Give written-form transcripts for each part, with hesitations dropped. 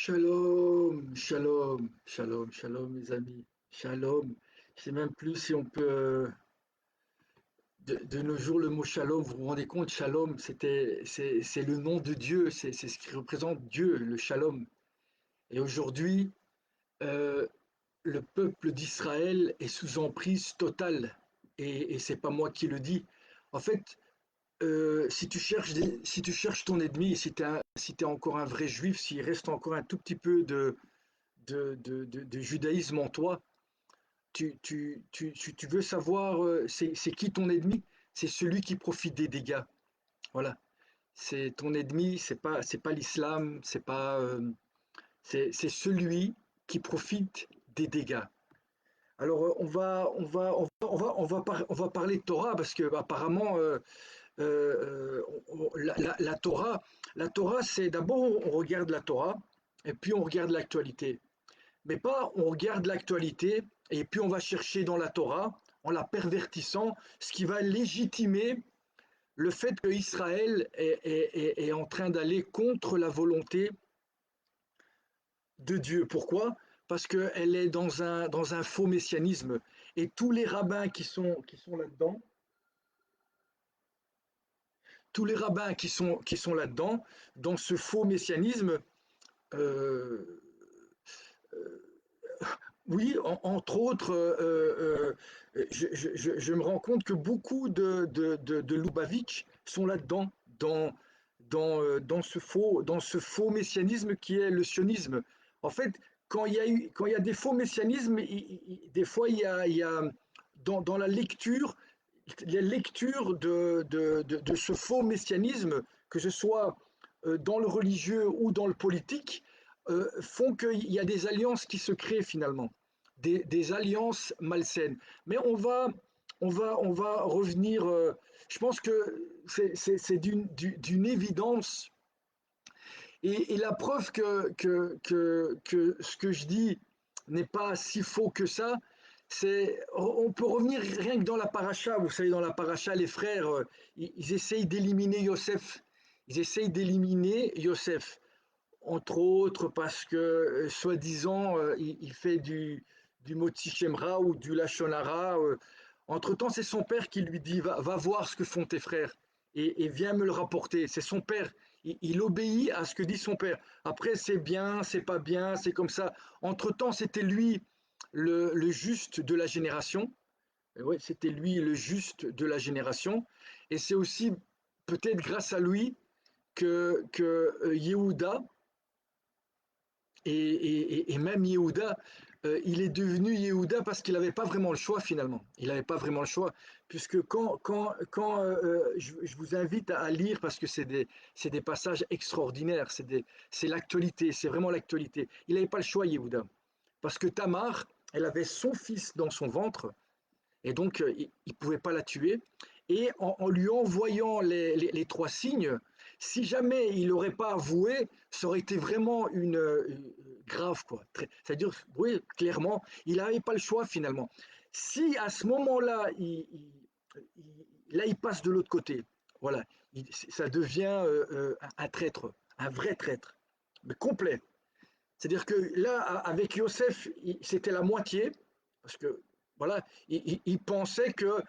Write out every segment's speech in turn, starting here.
Shalom, shalom, shalom, shalom, mes amis. Shalom. Je sais même plus si on peut. De nos jours, le mot shalom, vous vous rendez compte, shalom, c'est le nom de Dieu, c'est ce qui représente Dieu, le shalom. Et aujourd'hui, euh, le peuple d'Israël est sous emprise totale. Et c'est pas moi qui le dis. En fait, si tu cherches ton ennemi, si t'es encore un vrai juif, s'il reste encore un tout petit peu de judaïsme en toi, tu veux savoir c'est qui ton ennemi? C'est celui qui profite des dégâts. Voilà. C'est ton ennemi, c'est pas l'islam, c'est celui qui profite des dégâts. Alors on va parler de Torah parce que apparemment la Torah c'est d'abord on regarde la Torah et puis on regarde l'actualité. Mais pas on regarde l'actualité et puis on va chercher dans la Torah, en la pervertissant, ce qui va légitimer le fait que Israël est en train d'aller contre la volonté de Dieu. Pourquoi? Parce qu'elle est dans un faux messianisme. Et tous les rabbins qui sont là-dedans, tous les rabbins qui sont là-dedans, dans ce faux messianisme, euh, oui, entre autres, je me rends compte que beaucoup de Lubavitch sont là-dedans, dans ce faux messianisme qui est le sionisme. En fait, quand il y a des faux messianismes, des fois, il y a dans la lecture de ce faux messianisme, que ce soit dans le religieux ou dans le politique, font qu'il y a des alliances qui se créent finalement, des alliances malsaines. Mais on va revenir, je pense que c'est d'une évidence, et la preuve que ce que je dis n'est pas si faux que ça, c'est, on peut revenir rien que dans la paracha. Vous savez, dans la paracha, les frères, ils essayent d'éliminer Yosef. Ils essayent d'éliminer Yosef, entre autres parce que, soi-disant, il fait du Motzi Shemra ou du Lachon Hara. Entre-temps, c'est son père qui lui dit, va voir ce que font tes frères et viens me le rapporter. C'est son père. Il obéit à ce que dit son père. Après, c'est bien, c'est pas bien, c'est comme ça. Entre-temps, c'était lui le juste de la génération. Ouais, c'était lui le juste de la génération. Et c'est aussi peut-être grâce à lui que Yehuda, et même Yehuda, il est devenu Yehuda parce qu'il n'avait pas vraiment le choix finalement. Il n'avait pas vraiment le choix, puisque je vous invite à lire, parce que c'est des passages extraordinaires, c'est l'actualité, c'est vraiment l'actualité. Il n'avait pas le choix, Yehuda, parce que Tamar, elle avait son fils dans son ventre, et donc il ne pouvait pas la tuer. Et en lui envoyant les trois signes, si jamais il n'aurait pas avoué, ça aurait été vraiment grave, quoi. C'est-à-dire, oui, clairement, il n'avait pas le choix finalement. Si à ce moment-là, là, il passe de l'autre côté, voilà, ça devient un traître, un vrai traître, mais complet. C'est-à-dire que là, avec Yosef, c'était la moitié, parce que voilà, il pensait que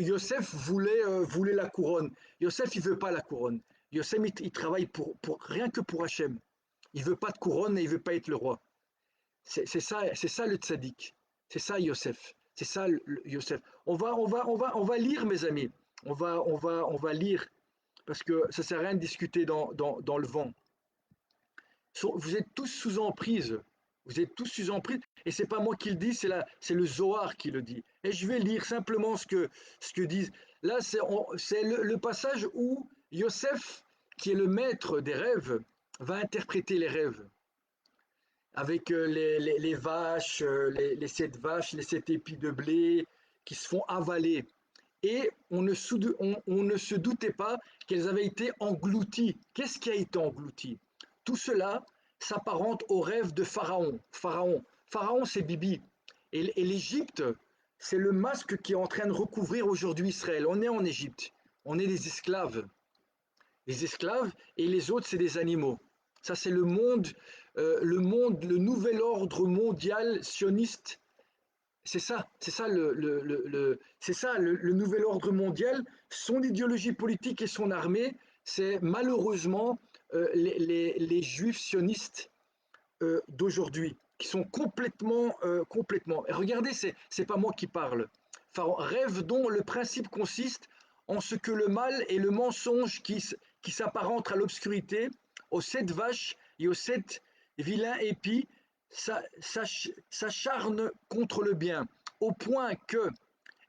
Yosef voulait la couronne. Yosef, il veut pas la couronne. Yosef, il travaille rien que pour Hachem. Il veut pas de couronne et il veut pas être le roi. C'est ça le tzaddik. C'est ça Yosef. C'est ça Yosef. On va lire, mes amis. On va lire, parce que ça sert à rien de discuter dans le vent. Vous êtes tous sous emprise. Vous êtes tous sous emprise. Et c'est pas moi qui le dis, c'est le Zohar qui le dit. Et je vais lire simplement ce que disent. Là, c'est le passage où Yosef, qui est le maître des rêves, va interpréter les rêves. Avec les vaches, les sept vaches, les sept épis de blé qui se font avaler. Et on ne se doutait pas qu'elles avaient été englouties. Qu'est-ce qui a été englouti? Tout cela s'apparente au rêve de Pharaon. Pharaon, c'est Bibi. Et l'Égypte, c'est le masque qui est en train de recouvrir aujourd'hui Israël. On est en Égypte. On est des esclaves. Les esclaves, et les autres, c'est des animaux. Ça, c'est le nouvel ordre mondial sioniste. C'est ça c'est ça le nouvel ordre mondial. Son idéologie politique et son armée, c'est malheureusement les juifs sionistes d'aujourd'hui, qui sont complètement. Et regardez, c'est pas moi qui parle. Pharaon rêve dont le principe consiste en ce que le mal et le mensonge qui s'apparentent à l'obscurité, aux 7 vaches et aux 7 vilains épis, s'acharnent contre le bien, au point que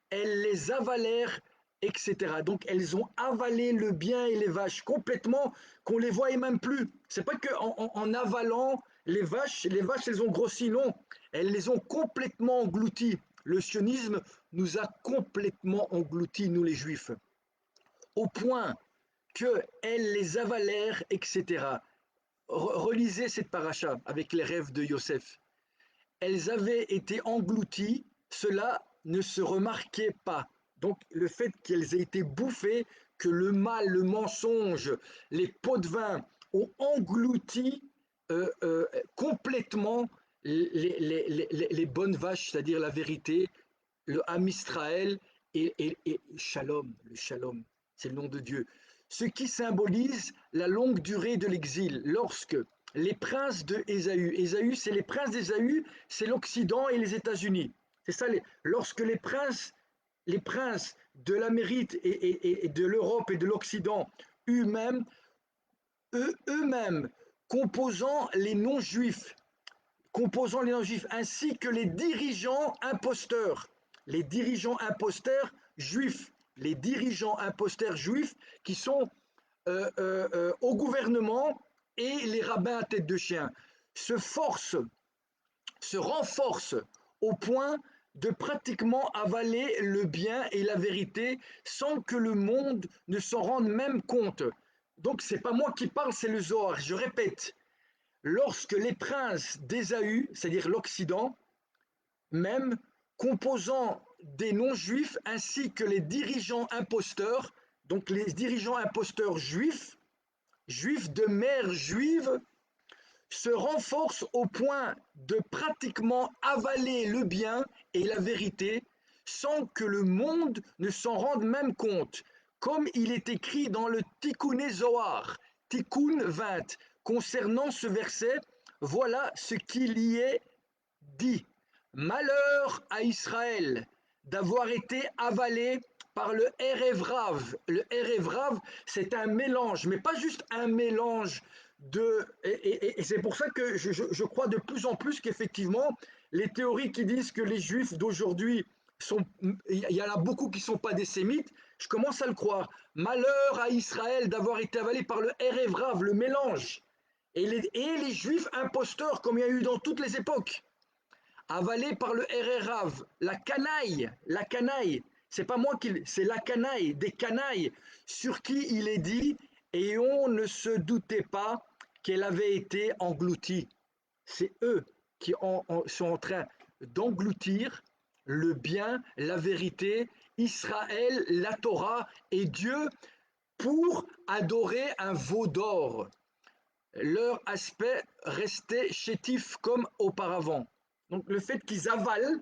elles les avalèrent, etc. Donc elles ont avalé le bien et les vaches complètement, qu'on les voyait même plus. C'est pas que en avalant les vaches elles ont grossi, non, elles les ont complètement englouties. Le sionisme nous a complètement engloutis, nous les juifs, au point qu'elles les avalèrent, etc. Relisez cette paracha avec les rêves de Yosef. Elles avaient été englouties, cela ne se remarquait pas. Donc le fait qu'elles aient été bouffées, que le mal, le mensonge, les pots de vin ont englouti complètement les bonnes vaches, c'est-à-dire la vérité, le Ham Israël et Shalom, le Shalom, c'est le nom de Dieu. Ce qui symbolise la longue durée de l'exil, lorsque les princes de Ésaü, c'est les princes d'Ésaü, c'est l'Occident et les États-Unis. C'est ça, lorsque les princes de l'Amérique et de l'Europe et de l'Occident eux-mêmes, eux-mêmes, composant les non-juifs, ainsi que les dirigeants imposteurs juifs, les dirigeants imposteurs juifs qui sont au gouvernement et les rabbins à tête de chien se forcent, se renforcent au point de pratiquement avaler le bien et la vérité sans que le monde ne s'en rende même compte. Donc c'est pas moi qui parle, c'est le Zohar. Je répète, lorsque les princes d'Ésaü, c'est-à-dire l'Occident, même composant des non-juifs ainsi que les dirigeants imposteurs, donc les dirigeants imposteurs juifs, juifs de mère juive, se renforcent au point de pratiquement avaler le bien et la vérité sans que le monde ne s'en rende même compte, comme il est écrit dans le Tikkun Zohar, Tikkun 20, concernant ce verset, voilà ce qu'il y est dit. Malheur à Israël d'avoir été avalé par le Erev Rav. Le Erev Rav, c'est un mélange, mais pas juste un mélange et c'est pour ça que je crois de plus en plus qu'effectivement, les théories qui disent que les juifs d'aujourd'hui sont. Il y en a beaucoup qui ne sont pas des sémites, je commence à le croire. Malheur à Israël d'avoir été avalé par le Erev Rav, le mélange. Et les juifs imposteurs, comme il y a eu dans toutes les époques avalé par le RRAV, la canaille, c'est pas moi qui, c'est la canaille, des canailles sur qui il est dit, et on ne se doutait pas qu'elle avait été engloutie. C'est eux qui sont en train d'engloutir le bien, la vérité, Israël, la Torah et Dieu pour adorer un veau d'or. Leur aspect restait chétif comme auparavant. Donc le fait qu'ils avalent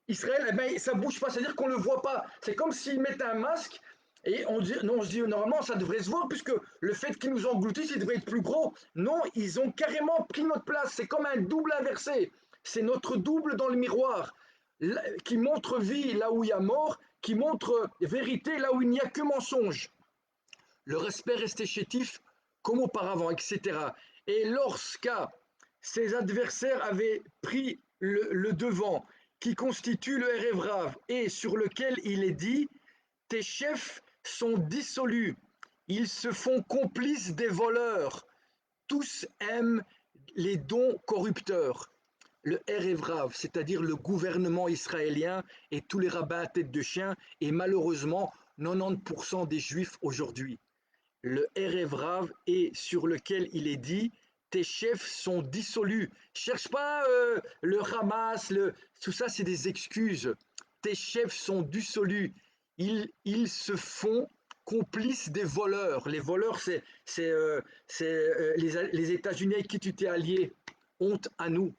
Israël, eh ben, ça ne bouge pas, c'est-à-dire qu'on ne le voit pas. C'est comme s'ils mettaient un masque et on dit, non, on se dit normalement ça devrait se voir puisque le fait qu'ils nous engloutissent, il devrait être plus gros. Non, ils ont carrément pris notre place. C'est comme un double inversé. C'est notre double dans le miroir qui montre vie là où il y a mort, qui montre vérité là où il n'y a que mensonge. Le respect restait chétif comme auparavant, etc. Et lorsque ses adversaires avaient pris le devant, qui constitue le Erevrav, et sur lequel il est dit tes chefs sont dissolus, ils se font complices des voleurs, tous aiment les dons corrupteurs. Le Erevrav, c'est-à-dire le gouvernement israélien et tous les rabbins à tête de chien, et malheureusement 90% des juifs aujourd'hui le Erev Rav et sur lequel il est dit tes chefs sont dissolus. Cherche pas le Hamas, tout ça c'est des excuses. Tes chefs sont dissolus. Ils se font complice des voleurs. Les voleurs, les États-Unis avec qui tu t'es allié. Honte à nous.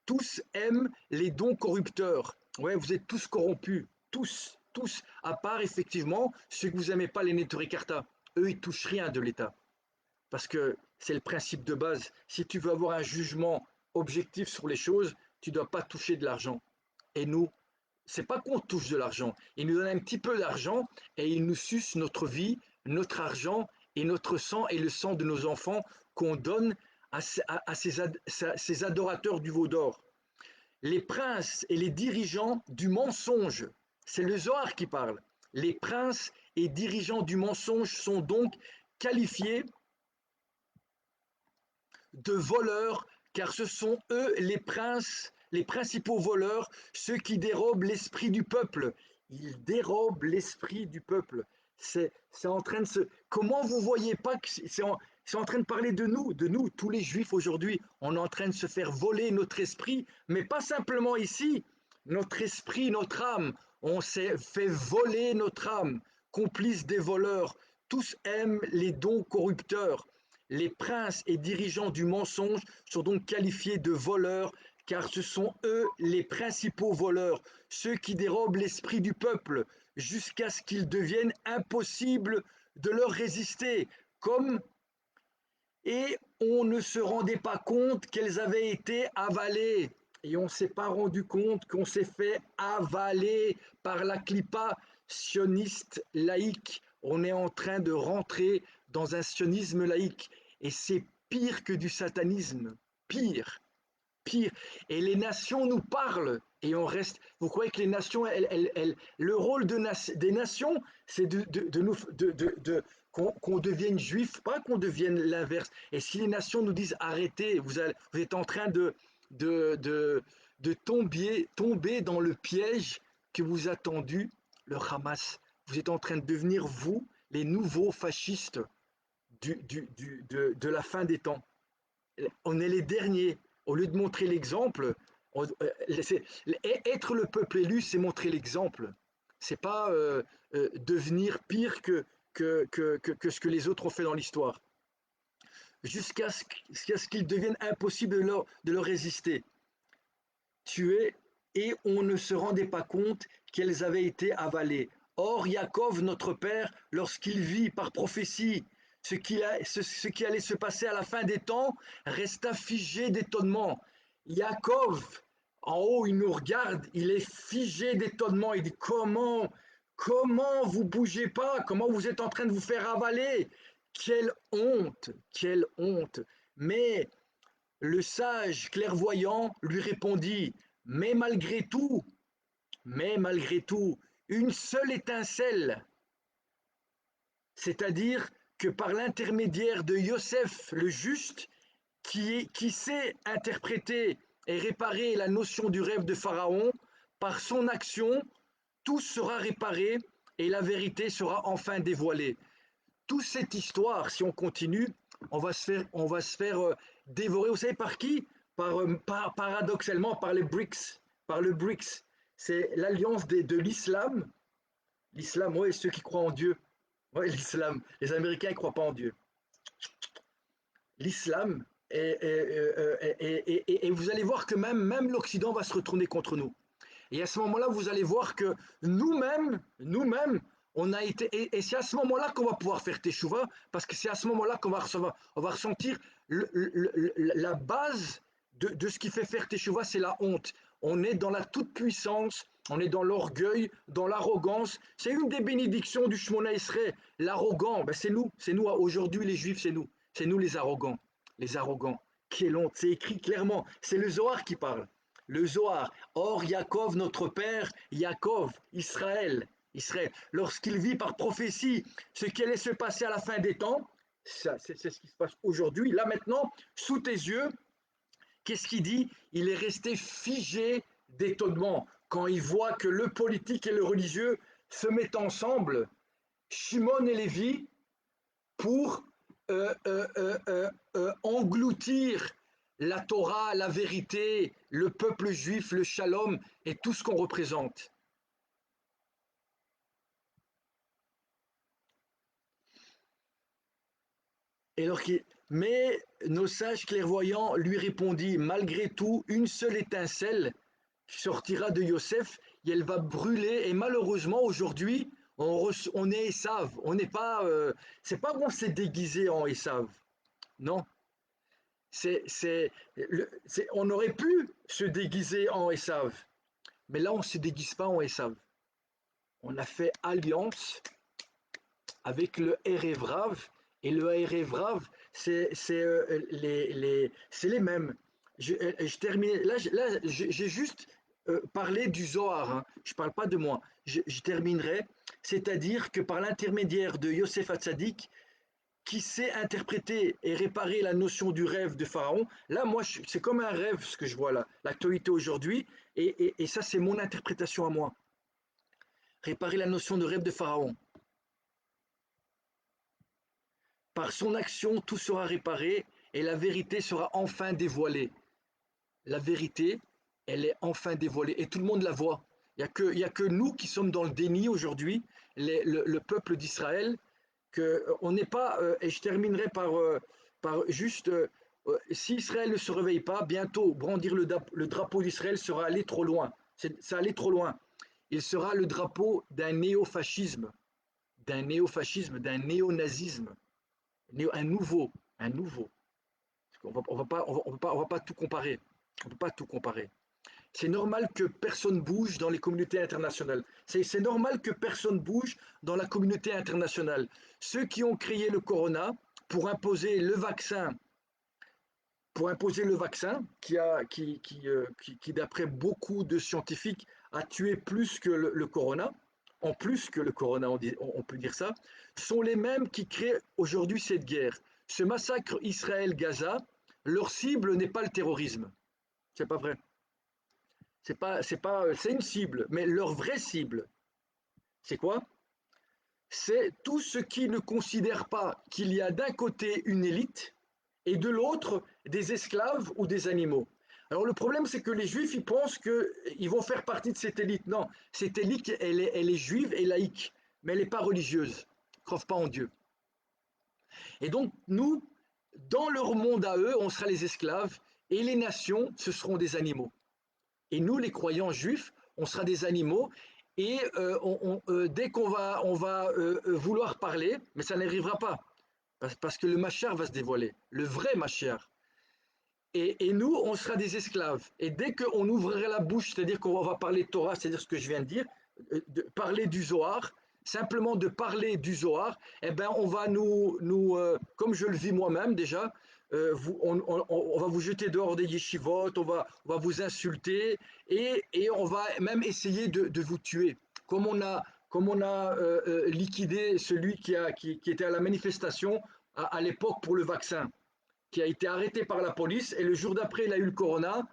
Tous aiment les dons corrupteurs. Ouais, vous êtes tous corrompus. Tous, tous. À part, effectivement, ceux que vous n'aimez pas, les Neturei Karta. Eux, ils touchent rien de l'État. Parce que c'est le principe de base. Si tu veux avoir un jugement objectif sur les choses, tu ne dois pas toucher de l'argent. Et nous, c'est pas qu'on touche de l'argent. Ils nous donnent un petit peu d'argent et ils nous sucent notre vie, notre argent et notre sang et le sang de nos enfants qu'on donne à ces adorateurs du veau d'or. Les princes et les dirigeants du mensonge, c'est le Zohar qui parle. Les princes et dirigeants du mensonge sont donc qualifiés de voleurs, car ce sont eux les princes, les principaux voleurs, ceux qui dérobent l'esprit du peuple. Ils dérobent l'esprit du peuple. C'est en train de se. Comment vous voyez pas que c'est en train de parler de nous, tous les juifs aujourd'hui. On est en train de se faire voler notre esprit, mais pas simplement ici. Notre esprit, notre âme. On s'est fait voler notre âme, complice des voleurs. Tous aiment les dons corrupteurs. Les princes et dirigeants du mensonge sont donc qualifiés de voleurs, car ce sont eux les principaux voleurs, ceux qui dérobent l'esprit du peuple, jusqu'à ce qu'il devienne impossible de leur résister, comme et on ne se rendait pas compte qu'elles avaient été avalées. Et on ne s'est pas rendu compte qu'on s'est fait avaler par la clipa sioniste laïque. On est en train de rentrer dans un sionisme laïque. Et c'est pire que du satanisme. Pire, pire. Et les nations nous parlent. Et on reste. Vous croyez que les nations, le rôle des nations, c'est de nous, qu'on devienne juif, pas qu'on devienne l'inverse. Et si les nations nous disent arrêtez, vous êtes en train de, de, tomber dans le piège que vous a tendu le Hamas. Vous êtes en train de devenir, vous, les nouveaux fascistes de la fin des temps. On est les derniers. Au lieu de montrer l'exemple, être le peuple élu, c'est montrer l'exemple. C'est pas devenir pire que ce que les autres ont fait dans l'histoire. Jusqu'à ce qu'il devienne impossible de leur résister. Tuer, et on ne se rendait pas compte qu'elles avaient été avalées. Or, Yaakov, notre père, lorsqu'il vit par prophétie ce qui allait se passer à la fin des temps, resta figé d'étonnement. Yaakov, en haut, il nous regarde, il est figé d'étonnement. Il dit comment vous bougez pas? Comment vous êtes en train de vous faire avaler? Quelle honte, quelle honte. Mais le sage clairvoyant lui répondit, mais malgré tout, une seule étincelle, c'est-à-dire que par l'intermédiaire de Yosef le juste, qui sait interpréter et réparer la notion du rêve de Pharaon, par son action, tout sera réparé et la vérité sera enfin dévoilée. Toute cette histoire, si on continue, on va se faire dévorer. Vous savez par qui? Paradoxalement, par les BRICS. Par le BRICS. C'est l'alliance de l'islam. L'islam, oui, ceux qui croient en Dieu. Oui, l'islam. Les Américains ne croient pas en Dieu. L'islam, et vous allez voir que même l'Occident va se retourner contre nous. Et à ce moment-là, vous allez voir que nous-mêmes, on a été, et c'est à ce moment-là qu'on va pouvoir faire teshuva, parce que c'est à ce moment-là on va ressentir la base de ce qui fait faire teshuva, c'est la honte. On est dans la toute-puissance, on est dans l'orgueil, dans l'arrogance. C'est une des bénédictions du Shemona Esrei. L'arrogant, ben c'est nous aujourd'hui les Juifs, c'est nous les arrogants, les arrogants. Quelle honte, c'est écrit clairement, c'est le Zohar qui parle. Le Zohar. Or, Yaakov, notre père, Yaakov, Israël, Israël, lorsqu'il vit par prophétie ce qui allait se passer à la fin des temps, c'est ce qui se passe aujourd'hui, là maintenant, sous tes yeux, qu'est-ce qu'il dit? Il est resté figé d'étonnement quand il voit que le politique et le religieux se mettent ensemble, Shimon et Lévi, pour engloutir la Torah, la vérité, le peuple juif, le shalom et tout ce qu'on représente. Et alors mais nos sages clairvoyants lui répondit, malgré tout, une seule étincelle sortira de Yosef et elle va brûler. Et malheureusement, aujourd'hui, on est Esav. On n'est pas. C'est pas qu'on s'est déguisé en Esav. Non. On aurait pu se déguiser en Esav. Mais là, on ne se déguise pas en Esav. On a fait alliance avec le Erevrav. Et le Erevrav, c'est les mêmes. Je termine. Là j'ai juste parlé du Zohar. Hein. Je ne parle pas de moi. Je terminerai. C'est-à-dire que par l'intermédiaire de Yosef Hatzadik, qui sait interpréter et réparer la notion du rêve de Pharaon, là, moi, c'est comme un rêve ce que je vois là, l'actualité aujourd'hui, et ça, c'est mon interprétation à moi. Réparer la notion de rêve de Pharaon. Par son action, tout sera réparé et la vérité sera enfin dévoilée. La vérité, elle est enfin dévoilée et tout le monde la voit. Il y a que nous qui sommes dans le déni aujourd'hui, le peuple d'Israël, que on n'est pas, et je terminerai par juste, si Israël ne se réveille pas, bientôt brandir le drapeau d'Israël sera allé trop loin. Ça allé trop loin. Il sera le drapeau d'un néofascisme, d'un néonazisme, un nouveau, un nouveau. On va pas tout comparer. On peut pas tout comparer. C'est normal que personne bouge dans les communautés internationales. C'est normal que personne bouge dans la communauté internationale. Ceux qui ont créé le corona pour imposer le vaccin, qui d'après beaucoup de scientifiques, a tué plus que le corona, en plus que le corona, on peut dire ça, sont les mêmes qui créent aujourd'hui cette guerre. Ce massacre Israël-Gaza, leur cible n'est pas le terrorisme. C'est pas vrai. C'est une cible, mais leur vraie cible, c'est quoi? C'est tout ce qui ne considère pas qu'il y a d'un côté une élite et de l'autre des esclaves ou des animaux. Alors le problème, c'est que les juifs, ils pensent qu'ils vont faire partie de cette élite. Non, cette élite, elle est juive et laïque, mais elle n'est pas religieuse. Ils ne croient pas en Dieu. Et donc, nous, dans leur monde à eux, on sera les esclaves et les nations, ce seront des animaux. Et nous, les croyants juifs, on sera des animaux. Et dès on va vouloir parler, mais ça n'arrivera pas, parce que le Machar va se dévoiler, le vrai Machar. Et nous, on sera des esclaves. Et dès qu'on ouvrirait la bouche, c'est-à-dire qu'on va parler de Torah, c'est-à-dire ce que je viens de dire, de parler du Zohar, simplement de parler du Zohar, eh ben on va comme je le vis moi-même déjà, on va vous jeter dehors des yeshivot, on va vous insulter et on va même essayer de vous tuer. Comme on a liquidé celui qui était à la manifestation à l'époque pour le vaccin qui a été arrêté par la police et le jour d'après il a eu le corona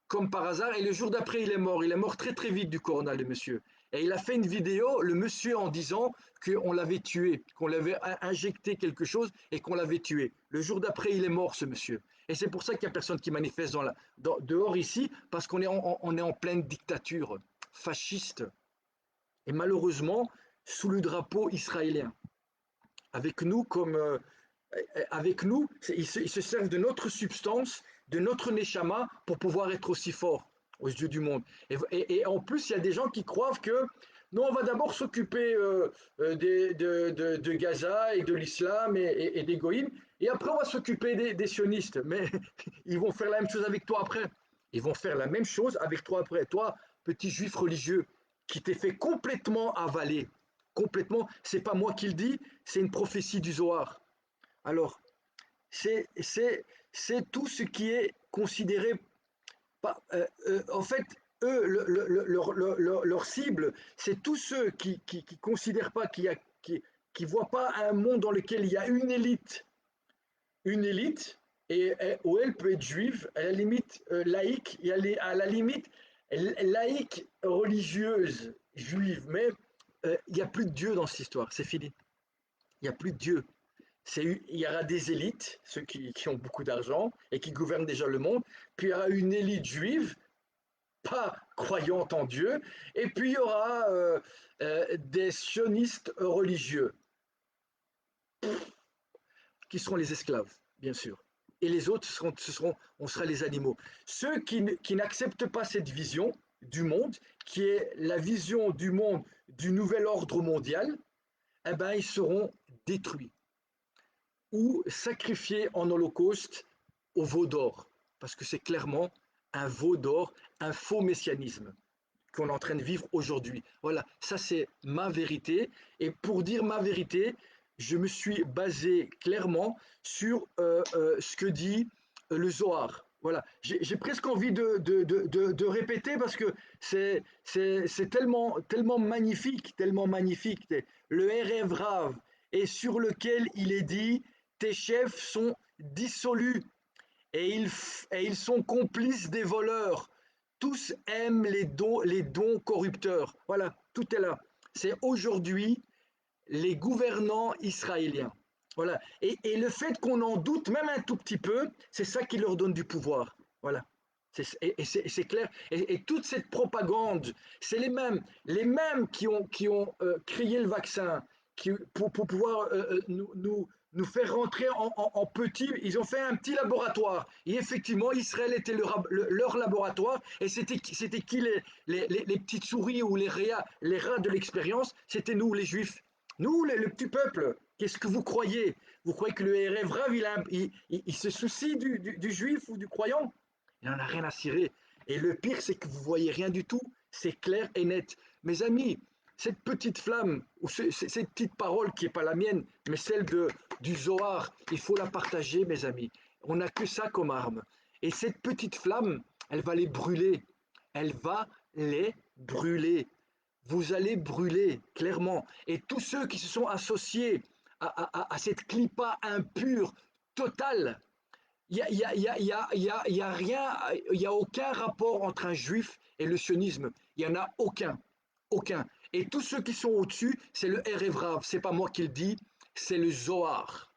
comme par hasard et le jour d'après il est mort très très vite du corona le monsieur et il a fait une vidéo le monsieur en disant qu'on l'avait tué, qu'on l'avait injecté quelque chose et qu'on l'avait tué. Le jour d'après il est mort ce monsieur et c'est pour ça qu'il n'y a personne qui manifeste dehors ici parce qu'on est on est en pleine dictature fasciste et malheureusement sous le drapeau israélien avec nous comme avec nous, ils se servent de notre substance, de notre neshama pour pouvoir être aussi forts aux yeux du monde. Et en plus, il y a des gens qui croient que non, on va d'abord s'occuper de Gaza et de l'islam et des goïms, et après on va s'occuper des sionistes. Mais ils vont faire la même chose avec toi après. Ils vont faire la même chose avec toi après. Toi, petit juif religieux, qui t'est fait complètement avaler. Complètement, c'est pas moi qui le dis, c'est une prophétie du Zohar. Alors, c'est tout ce qui est considéré pas. En fait, eux, leur cible, c'est tous ceux qui considèrent pas qui voient pas un monde dans lequel il y a une élite, où elle peut être juive, à la limite laïque, et à la limite laïque religieuse juive, mais il n'y a plus de Dieu dans cette histoire, c'est fini. Il n'y a plus de Dieu. Il y aura des élites, ceux qui ont beaucoup d'argent et qui gouvernent déjà le monde, puis il y aura une élite juive, pas croyante en Dieu, et puis il y aura des sionistes religieux. qui seront les esclaves, bien sûr. Et les autres, on sera les animaux. Ceux qui n'acceptent pas cette vision du monde, qui est la vision du monde du nouvel ordre mondial, eh ben, ils seront détruits ou sacrifiés en holocauste au veau d'or. Parce que c'est clairement un veau d'or, un faux messianisme qu'on est en train de vivre aujourd'hui. Voilà, ça c'est ma vérité. Et pour dire ma vérité, je me suis basé clairement sur ce que dit le Zohar. Voilà, j'ai presque envie de répéter parce que c'est tellement magnifique, tellement magnifique. Le Erev Rav, et sur lequel il est dit, tes chefs sont dissolus et ils sont complices des voleurs. Tous aiment les dons corrupteurs. Voilà, tout est là. C'est aujourd'hui les gouvernants israéliens. Voilà. Et le fait qu'on en doute même un tout petit peu, c'est ça qui leur donne du pouvoir. Voilà. C'est clair. Et toute cette propagande, c'est les mêmes qui ont créé le vaccin pour pouvoir nous faire rentrer en petit. Ils ont fait un petit laboratoire. Et effectivement, Israël était leur laboratoire. Et c'était qui les petites souris ou les rats de l'expérience? C'était nous, les Juifs. Nous, le petit peuple, qu'est-ce que vous croyez? Vous croyez que le RF Rav, il se soucie du juif ou du croyant? Il n'en a rien à cirer. Et le pire, c'est que vous voyez rien du tout. C'est clair et net. Mes amis, cette petite flamme, ou cette petite parole qui n'est pas la mienne, mais celle du Zohar, il faut la partager, mes amis. On n'a que ça comme arme. Et cette petite flamme, elle va les brûler. Elle va les brûler. Vous allez brûler, clairement. Et tous ceux qui se sont associés à cette clipa impure totale, il n'y a, y a, y a, y a, y a, y a rien, il n'y a aucun rapport entre un juif et le sionisme. Il n'y en a aucun. Aucun. Et tous ceux qui sont au-dessus, c'est le Erev Rav. C'est pas moi qui le dis, c'est le Zohar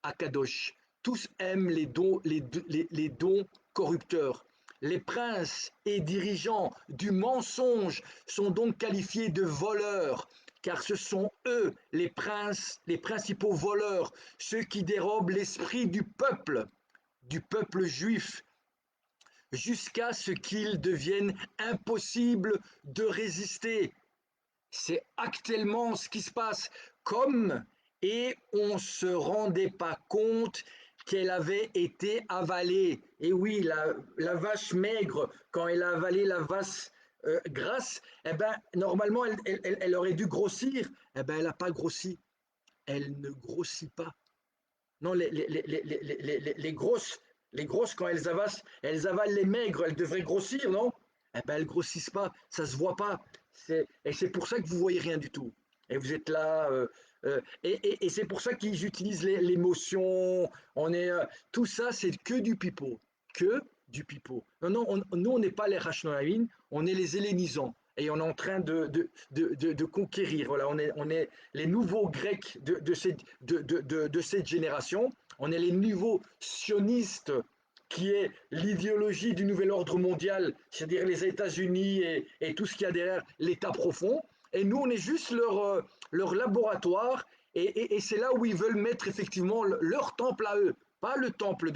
à Kadosh. Tous aiment les dons corrupteurs. Les princes et dirigeants du mensonge sont donc qualifiés de voleurs, car ce sont eux les princes, les principaux voleurs, ceux qui dérobent l'esprit du peuple juif, jusqu'à ce qu'il devienne impossible de résister. C'est actuellement ce qui se passe. Comme et on ne se rendait pas compte qu'elle avait été avalée. Et oui, la vache maigre, quand elle a avalé la vache grasse, eh ben, normalement, elle aurait dû grossir. Eh ben, elle n'a pas grossi. Elle ne grossit pas. Non, les grosses, quand elles avalent les maigres, elles devraient grossir, non? Eh ben, elles grossissent pas, ça se voit pas. Et c'est pour ça que vous voyez rien du tout. Et vous êtes là, et c'est pour ça qu'ils utilisent l'émotion. Tout ça, c'est que du pipeau, que du pipeau. Non, non, nous, on n'est pas les Rachnoïm, on est les hellénisants. Et on est en train de conquérir. Voilà, on est les nouveaux Grecs de cette génération. On est les nouveaux sionistes qui est l'idéologie du nouvel ordre mondial, c'est-à-dire les États-Unis et tout ce qu'il y a derrière l'État profond. Et nous, on est juste leur laboratoire, et c'est là où ils veulent mettre effectivement leur temple à eux, pas le temple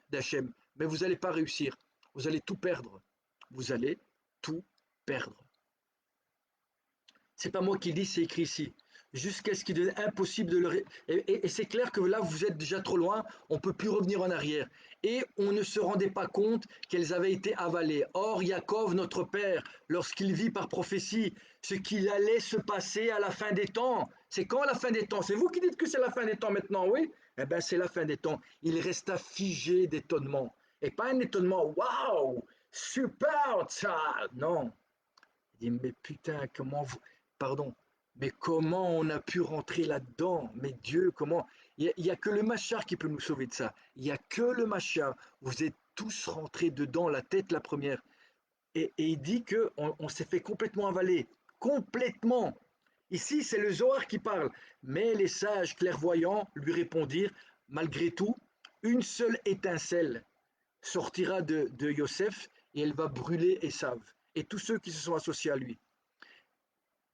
d'Hachem. Mais vous n'allez pas réussir, vous allez tout perdre. Vous allez tout perdre. C'est pas moi qui le dis, c'est écrit ici. Jusqu'à ce qu'il devienne impossible de le... Et c'est clair que là, vous êtes déjà trop loin, on ne peut plus revenir en arrière. Et on ne se rendait pas compte qu'elles avaient été avalées. Or, Yaakov, notre père, lorsqu'il vit par prophétie ce qu'il allait se passer à la fin des temps, c'est quand la fin des temps? C'est vous qui dites que c'est la fin des temps maintenant, oui? Eh bien, c'est la fin des temps. Il resta figé d'étonnement. Et pas un étonnement, waouh, super, ça, non. Il dit, mais putain, comment vous... Pardon, mais comment on a pu rentrer là-dedans? Mais Dieu, comment... Il y a que le Machar qui peut nous sauver de ça. Il n'y a que le Machar. Vous êtes tous rentrés dedans, la tête la première. Et il dit qu'on s'est fait complètement avaler. Complètement. Ici, c'est le Zohar qui parle. Mais les sages clairvoyants lui répondirent, malgré tout, une seule étincelle sortira de Yosef et elle va brûler Esav et tous ceux qui se sont associés à lui.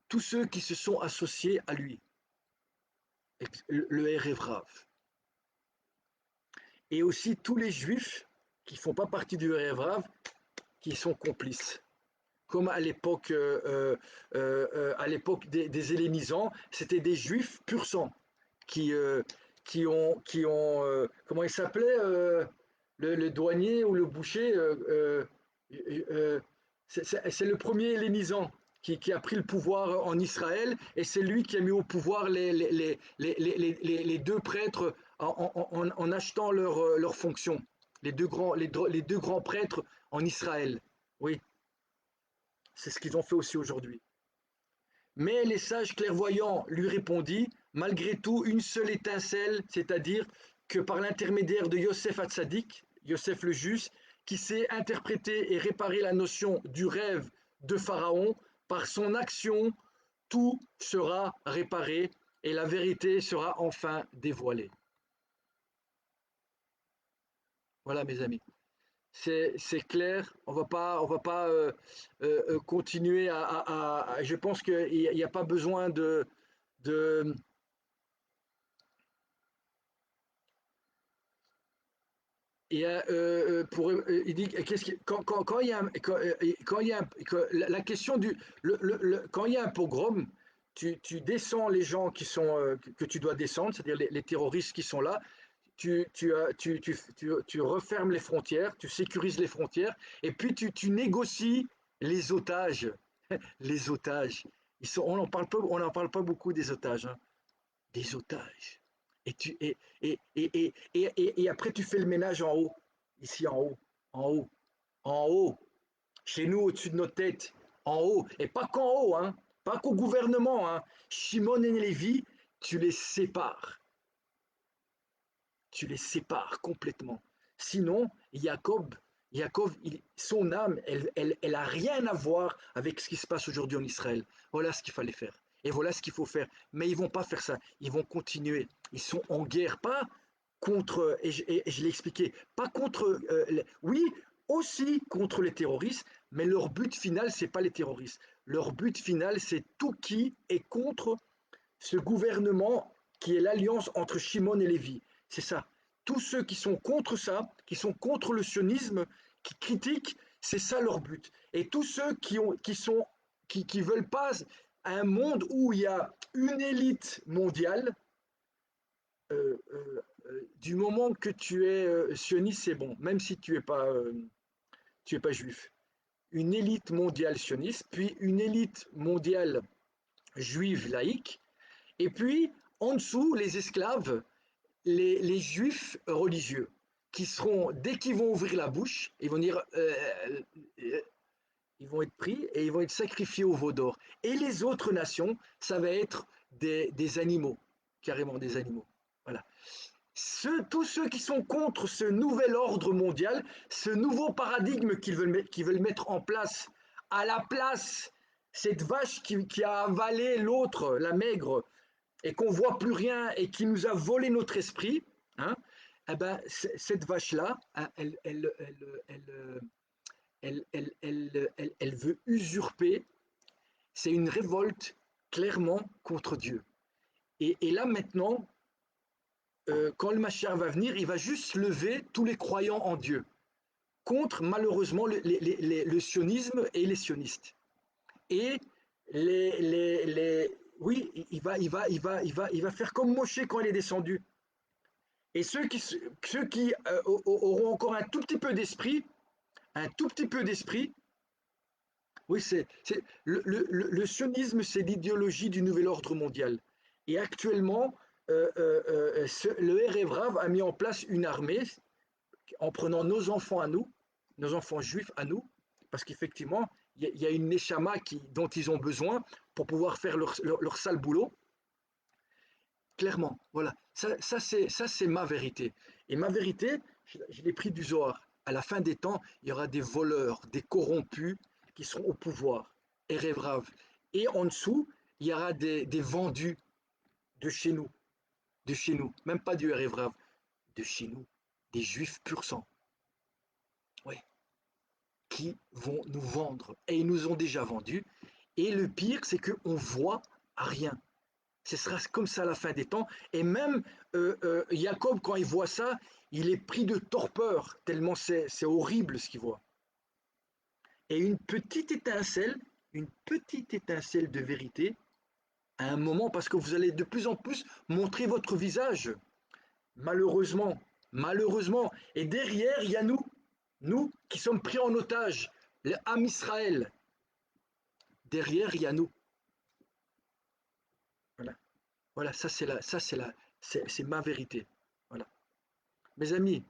Tous ceux qui se sont associés à lui. Le Erev Rav. et aussi tous les juifs qui ne font pas partie du Rav, qui sont complices. Comme à l'époque des hellénisants, c'était des juifs pur sang qui, comment il s'appelait, le douanier ou le boucher, euh, c'est le premier hellénisant qui a pris le pouvoir en Israël, et c'est lui qui a mis au pouvoir les deux prêtres en achetant leur fonction, les deux grands prêtres en Israël. Oui, c'est ce qu'ils ont fait aussi aujourd'hui. Mais les sages clairvoyants lui répondit, malgré tout, une seule étincelle, c'est-à-dire que par l'intermédiaire de Yosef Hatzadik, Yosef le juste, qui sait interpréter et réparer la notion du rêve de Pharaon, par son action, tout sera réparé et la vérité sera enfin dévoilée. Voilà, mes amis. C'est clair, on va pas continuer je pense qu'il n'y a pas besoin de il dit qu'est-ce qui, quand il y a quand il y a la question quand il y a un pogrom, tu descends les gens que tu dois descendre, c'est-à-dire les terroristes qui sont là, tu refermes les frontières, tu sécurises les frontières, et puis tu négocies les otages. Les otages, on n'en parle pas beaucoup des otages, hein. Des otages. Et, tu, et après, tu fais le ménage en haut, ici en haut, en haut, chez nous, au-dessus de nos têtes, en haut, et pas qu'en haut, hein, pas qu'au gouvernement, hein. Shimon et Lévi, tu les sépares, tu les sépares complètement. Sinon, Jacob son âme, elle a rien à voir avec ce qui se passe aujourd'hui en Israël. Voilà ce qu'il fallait faire. Et voilà ce qu'il faut faire. Mais ils vont pas faire ça. Ils vont continuer. Ils sont en guerre, pas contre, et je l'ai expliqué, pas contre, oui, aussi contre les terroristes, mais leur but final, c'est pas les terroristes. Leur but final, c'est tout qui est contre ce gouvernement qui est l'alliance entre Shimon et Lévi. C'est ça. Tous ceux qui sont contre ça, qui sont contre le sionisme, qui critiquent, c'est ça leur but. Et tous ceux qui veulent pas un monde où il y a une élite mondiale, du moment que tu es sioniste, c'est bon, même si tu es pas juif. Une élite mondiale sioniste, puis une élite mondiale juive laïque, et puis en dessous, les esclaves, les juifs religieux, qui seront, dès qu'ils vont ouvrir la bouche, ils vont dire, ils vont être pris et ils vont être sacrifiés au veau d'or. Et les autres nations, ça va être des animaux, carrément des animaux. Voilà. Tous ceux qui sont contre ce nouvel ordre mondial, ce nouveau paradigme qu'ils veulent mettre en place, à la place, cette vache qui a avalé l'autre, la maigre, et qu'on ne voit plus rien et qui nous a volé notre esprit, hein, eh ben, cette vache-là, hein, elle veut usurper, c'est une révolte clairement contre Dieu. Et là maintenant, quand le Mashiach va venir, il va juste lever tous les croyants en Dieu contre malheureusement le sionisme et les sionistes. Et oui, il va faire comme Moshe quand il est descendu. Et ceux qui auront encore un tout petit peu d'esprit, un tout petit peu d'esprit, oui, le sionisme, c'est l'idéologie du nouvel ordre mondial. Et actuellement, le Erev a mis en place une armée en prenant nos enfants à nous, nos enfants juifs à nous, parce qu'effectivement, il y a une neshama dont ils ont besoin pour pouvoir faire leur sale boulot. Clairement, voilà. Ça, c'est ma vérité. Et ma vérité, je l'ai pris du Zohar. À la fin des temps, il y aura des voleurs, des corrompus qui seront au pouvoir. Et rêve. Et en dessous, il y aura des vendus de chez nous. De chez nous. Même pas du rêve. De chez nous. Des juifs pur sang. Oui. Qui vont nous vendre. Et ils nous ont déjà vendus. Et le pire, c'est qu'on voit rien. Ce sera comme ça à la fin des temps. Et même Jacob, quand il voit ça, il est pris de torpeur, tellement c'est horrible ce qu'il voit. Et une petite étincelle de vérité, à un moment, parce que vous allez de plus en plus montrer votre visage, malheureusement, malheureusement. Et derrière, il y a nous qui sommes pris en otage, le Ham Israël. Derrière, il y a nous. Voilà, voilà, c'est ma vérité. Voilà. Mes amis,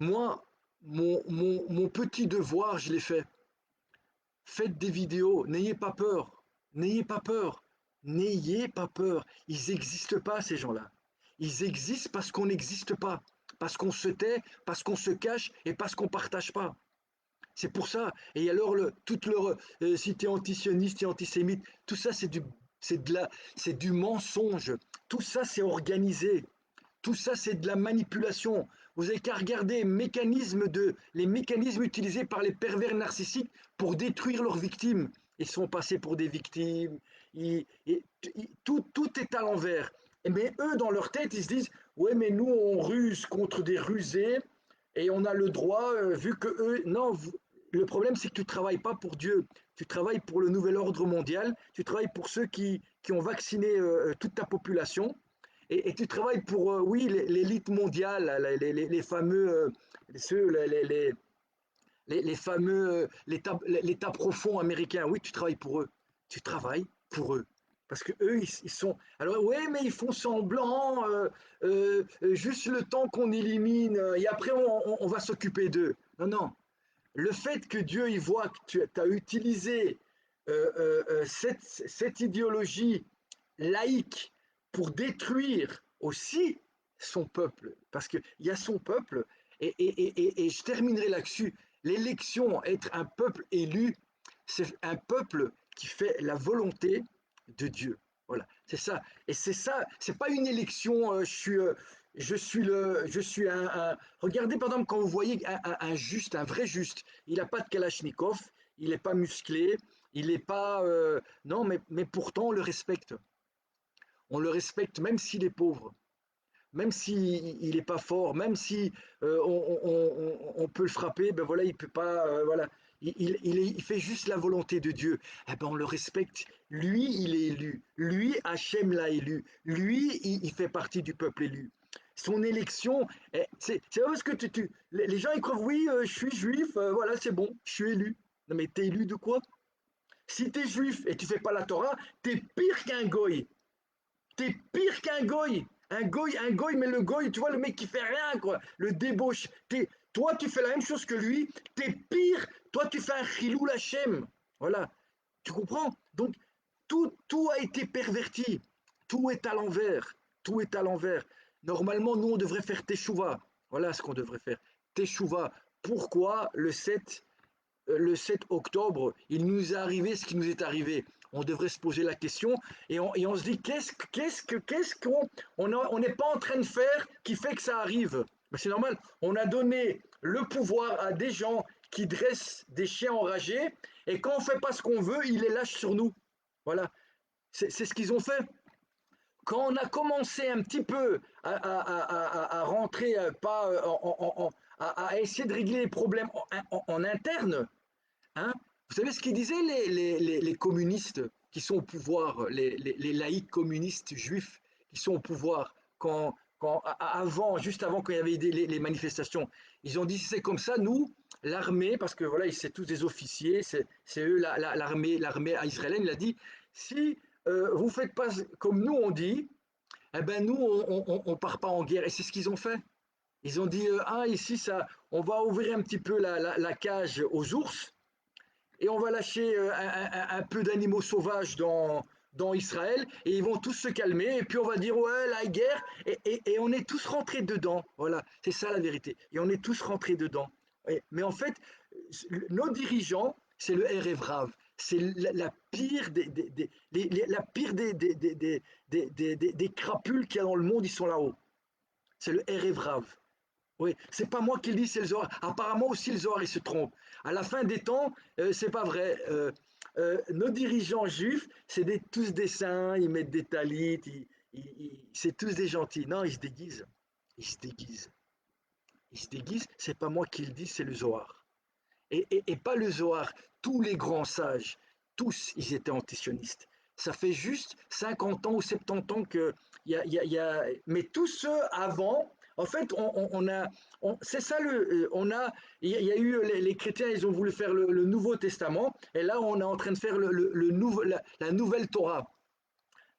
moi, mon petit devoir, je l'ai fait. Faites des vidéos, n'ayez pas peur, n'ayez pas peur, n'ayez pas peur. Ils n'existent pas, ces gens-là. Ils existent parce qu'on n'existe pas, parce qu'on se tait, parce qu'on se cache et parce qu'on ne partage pas. C'est pour ça. Et alors, toute leur, si tu es antisioniste, tu es antisémite, tout ça, c'est du mensonge. Tout ça, c'est organisé. Tout ça, c'est de la manipulation. Vous n'avez qu'à regarder les mécanismes utilisés par les pervers narcissiques pour détruire leurs victimes. Ils sont passés pour des victimes. Tout est à l'envers. Mais eux, dans leur tête, ils se disent, ouais, mais nous, on ruse contre des rusés et on a le droit, vu que eux, non, le problème, c'est que tu ne travailles pas pour Dieu. Tu travailles pour le nouvel ordre mondial. Tu travailles pour ceux qui ont vacciné toute ta population. Et tu travailles pour, oui, l'élite mondiale, les fameux, ceux, les fameux, l'État profond américain. Oui, tu travailles pour eux. Tu travailles pour eux. Parce que eux, ils sont. Alors, ouais, mais ils font semblant, juste le temps qu'on élimine, et après, on va s'occuper d'eux. Non, non. Le fait que Dieu, il voit que tu as utilisé cette idéologie laïque pour détruire aussi son peuple, parce qu'il y a son peuple, et je terminerai là-dessus, l'élection, être un peuple élu, c'est un peuple qui fait la volonté de Dieu. Voilà, c'est ça. Et c'est ça, c'est pas une élection, je suis regardez par exemple quand vous voyez un juste, un vrai juste, il n'a pas de Kalachnikov, il n'est pas musclé, il n'est pas, non, mais pourtant on le respecte. On le respecte même s'il est pauvre, même s'il n'est pas fort, même si on peut le frapper, ben voilà, il peut pas, voilà, il fait juste la volonté de Dieu. Eh ben on le respecte. Lui, il est élu. Lui, Hachem l'a élu. Lui, il fait partie du peuple élu. Son élection, c'est pas parce que les gens ils croient, oui, je suis juif, voilà, c'est bon, je suis élu. Non mais t'es élu de quoi? Si t'es juif et tu fais pas la Torah, t'es pire qu'un goy. T'es pire qu'un goy. Un goy, mais le goy, tu vois, le mec qui fait rien, quoi. Le débauche. Toi, tu fais la même chose que lui. T'es pire. Toi, tu fais un chilou Hachem. Voilà. Tu comprends? Donc, tout a été perverti. Tout est à l'envers. Tout est à l'envers. Normalement, nous, on devrait faire Teshuvah. Voilà ce qu'on devrait faire. Teshuvah. Pourquoi le 7 octobre, il nous est arrivé ce qui nous est arrivé? On devrait se poser la question et on se dit qu'est-ce qu'on n'est pas en train de faire qui fait que ça arrive? Ben c'est normal, on a donné le pouvoir à des gens qui dressent des chiens enragés et quand on ne fait pas ce qu'on veut, ils les lâchent sur nous. Voilà, c'est ce qu'ils ont fait. Quand on a commencé un petit peu à rentrer, pas à essayer de régler les problèmes en interne, hein, vous savez ce qu'ils disaient les communistes qui sont au pouvoir, les laïcs communistes juifs qui sont au pouvoir avant, juste avant quand il y avait les manifestations. Ils ont dit c'est comme ça, nous, l'armée, parce que voilà, c'est tous des officiers, c'est eux l'armée israélienne, il a dit si vous faites pas comme nous on dit, eh ben nous on part pas en guerre. Et c'est ce qu'ils ont fait. Ils ont dit ah ici ça, on va ouvrir un petit peu la cage aux ours et on va lâcher un peu d'animaux sauvages dans Israël et ils vont tous se calmer et puis on va dire ouais la guerre et on est tous rentrés dedans. Voilà, c'est ça la vérité. Et on est tous rentrés dedans. Mais en fait, nos dirigeants, c'est le Erevrav. C'est la pire la pire des crapules qu'il y a dans le monde, ils sont là-haut. C'est le Erevrav. Oui, c'est pas moi qui le dis, c'est le Zohar. Apparemment aussi le Zohar il se trompe. À la fin des temps, c'est pas vrai. nos dirigeants juifs, tous des saints, ils mettent des talit, c'est tous des gentils. Non, ils se déguisent. Ils se déguisent. Ils se déguisent, c'est pas moi qui le dis, c'est le Zohar. Et pas le Zohar, tous les grands sages, tous, ils étaient antisionistes. Ça fait juste 50 ans ou 70 ans que. Mais tous ceux avant, en fait, c'est ça il y a eu les chrétiens, ils ont voulu faire le Nouveau Testament, et là, on est en train de faire la nouvelle Torah.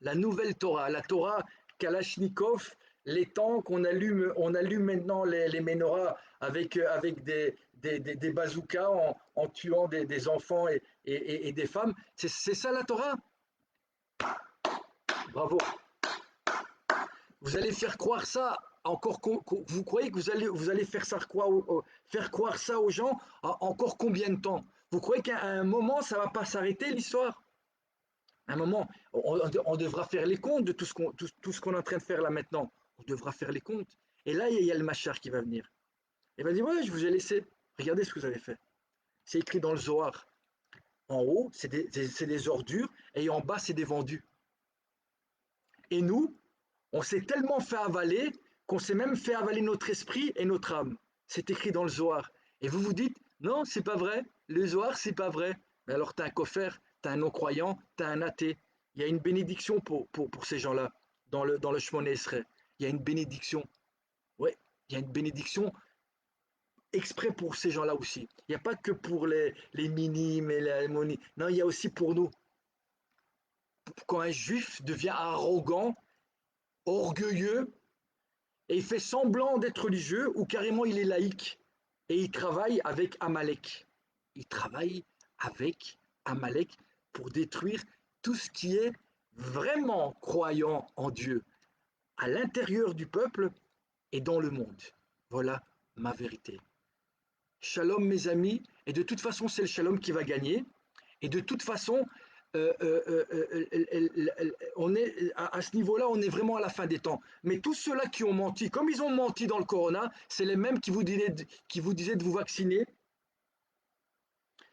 La nouvelle Torah, la Torah Kalachnikov, les tanks, on allume maintenant les menorahs avec des bazookas en tuant des enfants et des femmes. C'est ça la Torah. Bravo. Vous allez faire croire ça encore. Vous croyez que vous allez faire croire ça aux gens encore combien de temps? Vous croyez qu'à un moment ça va pas s'arrêter l'histoire? À un moment, on devra faire les comptes de tout ce qu'on est en train de faire là maintenant. On devra faire les comptes. Et là, il y a le Machar qui va venir. Il va dire, ouais, je vous ai laissé. Regardez ce que vous avez fait. C'est écrit dans le Zohar. En haut, c'est des ordures, et en bas, c'est des vendus. Et nous, on s'est tellement fait avaler qu'on s'est même fait avaler notre esprit et notre âme. C'est écrit dans le Zohar. Et vous vous dites, non, c'est pas vrai. Le Zohar, c'est pas vrai. Mais alors, t'as un coffre, t'as un non-croyant, t'as un athée. Il y a une bénédiction pour ces gens-là dans le Shemona Esrei. Il y a une bénédiction. Ouais, il y a une bénédiction exprès pour ces gens-là aussi. Il n'y a pas que pour les minimes et les harmonies. Non, il y a aussi pour nous. Quand un juif devient arrogant, orgueilleux, et il fait semblant d'être religieux ou carrément il est laïque et il travaille avec Amalek. Il travaille avec Amalek pour détruire tout ce qui est vraiment croyant en Dieu à l'intérieur du peuple et dans le monde. Voilà ma vérité. Shalom mes amis, et de toute façon c'est le shalom qui va gagner, et de toute façon on est à ce niveau-là, on est vraiment à la fin des temps. Mais tous ceux-là qui ont menti, comme ils ont menti dans le Corona, c'est les mêmes qui vous disaient de vous vacciner.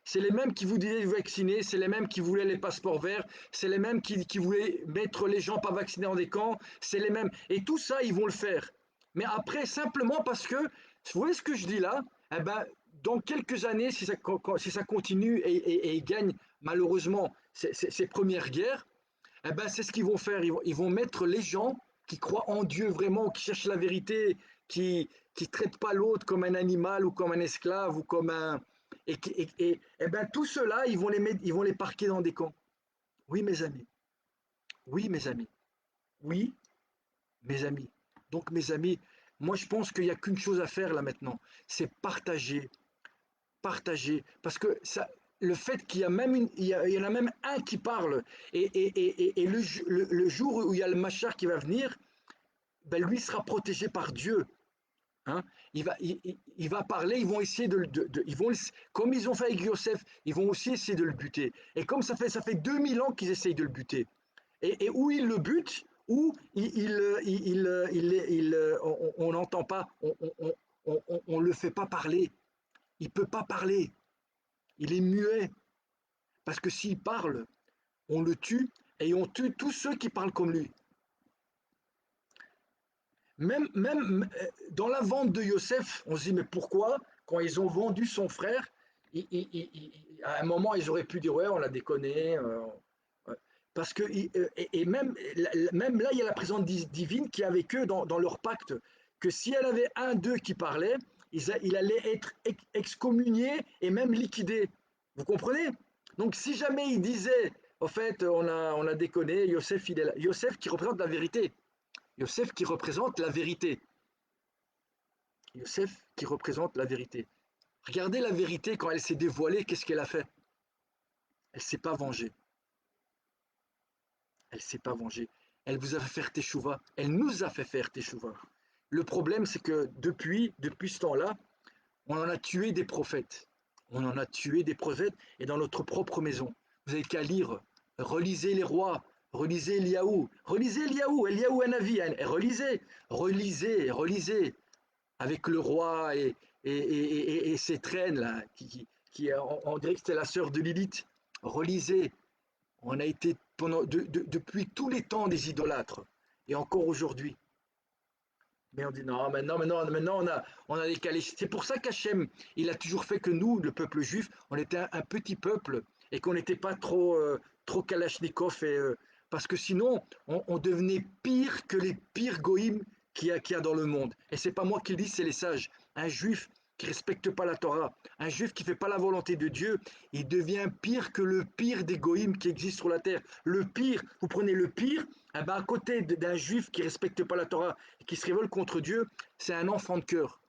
C'est les mêmes qui vous disaient de vous vacciner, c'est les mêmes qui voulaient les passeports verts, c'est les mêmes qui voulaient mettre les gens pas vaccinés dans des camps, c'est les mêmes. Et tout ça, ils vont le faire. Mais après, simplement parce que, vous voyez ce que je dis là? Eh ben, dans quelques années, si ça continue et ils gagnent malheureusement ces premières guerres, eh ben, c'est ce qu'ils vont faire. Ils vont mettre les gens qui croient en Dieu vraiment, qui cherchent la vérité, qui traitent pas l'autre comme un animal ou comme un esclave ou comme un. Et ben, tout cela, ils vont les parquer dans des camps. Oui, mes amis. Oui, mes amis. Oui, mes amis. Donc, mes amis, moi, je pense qu'il n'y a qu'une chose à faire là maintenant, c'est partager, partager, parce que le fait qu'il y a même il y en a même un qui parle, et le jour où il y a le Machar qui va venir, ben lui sera protégé par Dieu. Hein. Il va parler, ils vont essayer comme ils ont fait avec Yosef, ils vont aussi essayer de le buter. Et comme ça fait 2000 ans qu'ils essayent de le buter. Et où ils le butent, où on n'entend pas, on le fait pas parler. Il peut pas parler. Il est muet. Parce que s'il parle, on le tue et on tue tous ceux qui parlent comme lui. Même dans la vente de Yosef, on se dit mais pourquoi, quand ils ont vendu son frère, à un moment ils auraient pu dire ouais on a déconné. Ouais. Parce que et même là il y a la présence divine qui est avec eux dans leur pacte, que si elle avait un d'eux qui parlait, il allait être excommunié et même liquidé. Vous comprenez? Donc si jamais il disait au fait on a déconné, Yosef il est là. Yosef qui représente la vérité. Yosef qui représente la vérité. Yosef qui représente la vérité. Regardez la vérité quand elle s'est dévoilée, qu'est-ce qu'elle a fait? Elle ne s'est pas vengée. Elle ne s'est pas vengée. Elle vous a fait faire teshuva. Elle nous a fait faire teshuva. Le problème, c'est que depuis ce temps-là, on en a tué des prophètes. On en a tué des prophètes et dans notre propre maison. Vous n'avez qu'à lire. Relisez les rois. Relisez Eliaou. Relisez Eliaou. Eliaou Hanavi. Relisez. Relisez. Relisez. Avec le roi et ses traînes, là, on dirait que c'était la sœur de Lilith. Relisez, on a été depuis tous les temps des idolâtres, et encore aujourd'hui. Mais on dit non, maintenant on a décalé. C'est pour ça qu'Hachem, il a toujours fait que nous, le peuple juif, on était un petit peuple et qu'on n'était pas trop kalachnikov. Parce que sinon, on devenait pire que les pires goïms qu'il y a dans le monde. Et c'est pas moi qui le dis, c'est les sages. Un juif qui respecte pas la Torah, un juif qui fait pas la volonté de Dieu, il devient pire que le pire des goïms qui existent sur la terre. Le pire, vous prenez le pire, eh ben à côté d'un juif qui respecte pas la Torah et qui se révolte contre Dieu, c'est un enfant de cœur.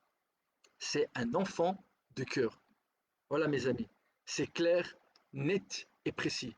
C'est un enfant de cœur. Voilà mes amis. C'est clair, net et précis.